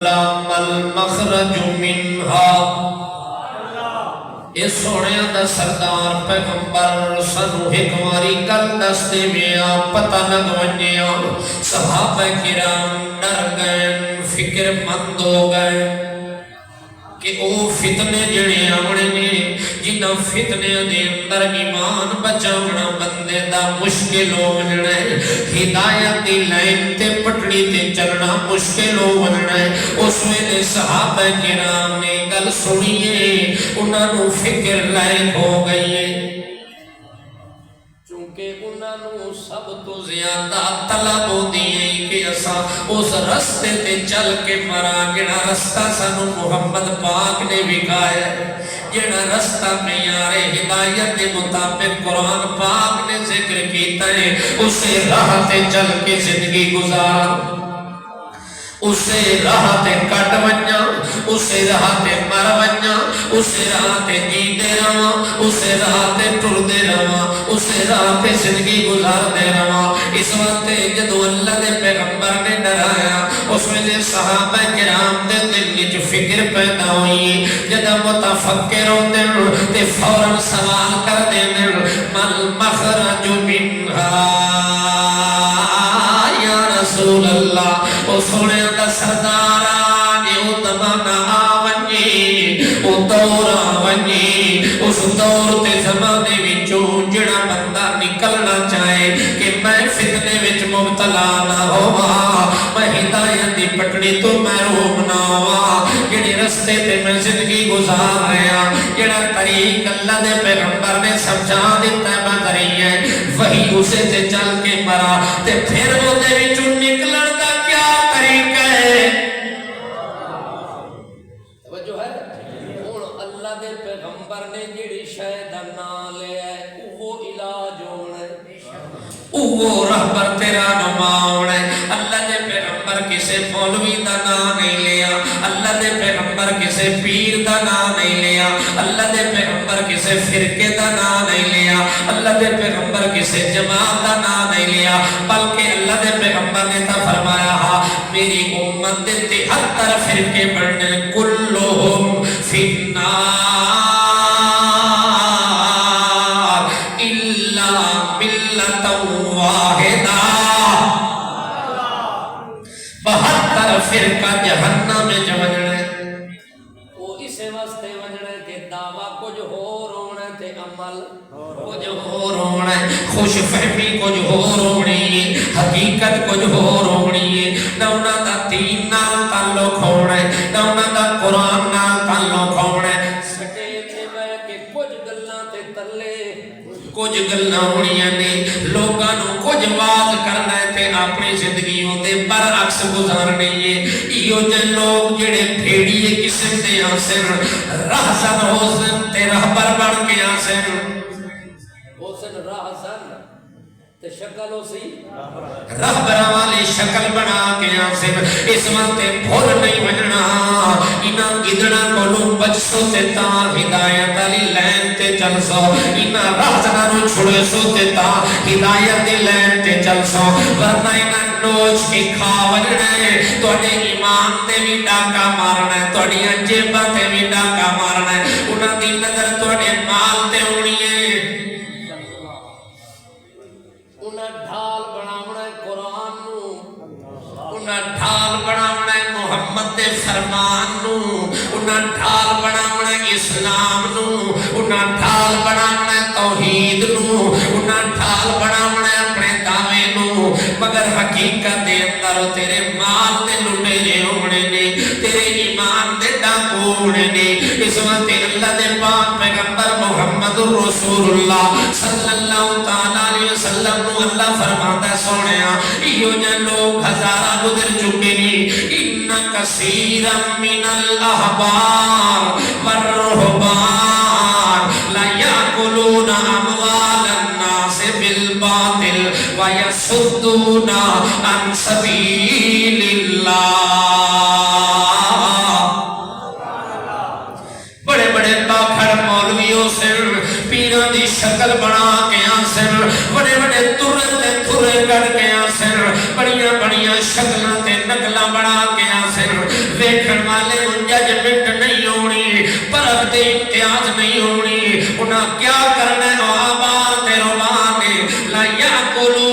المخرج منها اے سوڑیاں دا سردار پیغمبر سنو حکماری گل دستے میں پتہ لگ ونیا صحابہ کرام ڈر گئے فکر مند ہو گئے کہ او فتنے جڑے آمڑے نے جنہ فتنے دے اندر ایمان بچاونا بندے دا مشکل ہو وننا ہے ہدایت دی لائن تے پٹڑی تے چلنا مشکل ہو وننا ہے اس ویلے صحابہ کرام نے گل سنیے انہاں نو فکر لائق ہو گئی ہے چونکہ انہاں نو سب تو زیادہ طلب ہو دیئے کہ اسا اس رستے تے چل کے مرا گنا رستہ سانو محمد پاک نے بکایا جڑا رستہ معیار ہدایت کے مطابق قرآن پاک نے ذکر کیتا ہے اسے راہ تے چل کے زندگی گزار اسے راہ تے کٹ ونجا اسے راہ تے مر ونجا اسے راہ تے جیندے رہاں اسے راہ تے ٹردے رہاں اسے راہ تے زندگی گزاردے رہاں اس وقت جدو اللہ دے پیغمبر نے ڈرایا اس ویلے صحابہ کرام دے دل وچ فکر پیدا ہوئی جدو متفکر ہوندے تے فوراً سوال کر دے مل مخرج منہا یا رسول اللہ او سونے دا سردار آنے او زمانہ آونی او دور آونی اس دور تے زمانے وچوں جڑا بندہ نکلنا چاہے کہ میں فتنے وچ مبتلا نہ ہوا میں ہدایت دی پٹڑی تو محروم نہ ہوا جڑے رستے تے میں زندگی گزار رہا جڑا طریق اللہ دے پیغمبر نے سمجھا دیتا ہے میں ذریعہ وہی اسے تے چل کے مرا تے پھر وہ دے وچوں نکلن دا کیا طریقہ ہے توجہ ہے اور اللہ دے پیغمبر نے جڑی شے دا نام لیا ہے وہ علاج ہونا ہے وہ رہبر تیرا نما ہونا ہے اللہ دے پیغمبر کسے مولوی دا نام نہیں لیا اللہ دے پیغمبر کسے پیر دا نام نہیں لیا اللہ دے پیغمبر کسے فرقے دا نام نہیں لیا اللہ دے پیغمبر کسے جماعت دا نام نہیں لیا بلکہ اللہ دے پیغمبر نے تا فرمایا ہا میری امت دے 73 فرقے بڑھنے کلہم فی النار الا ملت واحدہ 72 فرقہ جہنم میں جمجنے وہ اسے واسطے وجنے کہ دعویٰ کچھ ہو رونے تے عمل کچھ ہو رونے خوش فہمی کچھ ہو رونی حقیقت کچھ ہو رونی نہ انہاں دا دین نال تعلق ہونے نہ انہاں دا قرآن نال تعلق ہونے سٹے تے میں کہ کچھ گلاں تے تلے کچھ گلاں ہونیاں نے لوگاں نو کچھ واز کرنا ہے تے اپنی زندگیوں دے برعکس گزارنے ایو جے لوگ جڑے بھیڑیے قسم دے آسن راہزن ہوسن تے رہبر بن کے آسن ہوسن راہزن تے شکل ہو سی رہبر والی شکل بنا کے آسن اس وقت بھول نہیں بجنا انہاں گدڑا کولوں بچسو تے تا ہدایت علی لین تے چل سو انہاں راہزنہ نو چھوڑے سو تے تا ہدایت علی لین تے چل سو ورنہ انہاں نوچ کے کھا وجنے توڑے ایمان تے بھی ڈاکا مارنا ہے توڑیاں جیبہ تے بھی ڈاکا مارنا ہے انہاں دی نظر توڑے مال تے ہونی ہے انہاں ڈھال بناونا ہے قرآن نو انہاں ڈھال بناونا ہے محمد دے فرمان نو انہاں ڈھال بناونا ہے اسلام نو انہاں ڈھال بناونا ہے توحید نو انہاں ڈھال بناونا ہے اپنے دعوے نو مگر حقیقت دے اندر تیرے مال دے لٹے لے ہونے نے تیرے ایمان دے ڈاکو ہونے نے اس وقت اللہ دے پاک پیغمبر محمد رسول اللہ صلی اللہ تعالیٰ علیہ وسلم نو اللہ فرماتا سونیا ایو جن لوگ ہزارہ گزر چکے نی ان کثیرا من الاحبار والرہبان لا یاکلون اموال الناس بالباطل ویصدون عن سبیل اللہ بڑے بڑے باکھڑ مولویوں سے پیران دی شکل بنا کے آسن بڑے بڑے ترے کر کے آسن بڑیاں بڑیاں شکلیں تے نقلہ بنا کے آسن ویکھن والے نوں ججمنٹ نہیں ہونی پرکھ تے امتیاز نہیں ہونی انہاں کیا کرنا ہے آبا تے ربانے لا یاکلو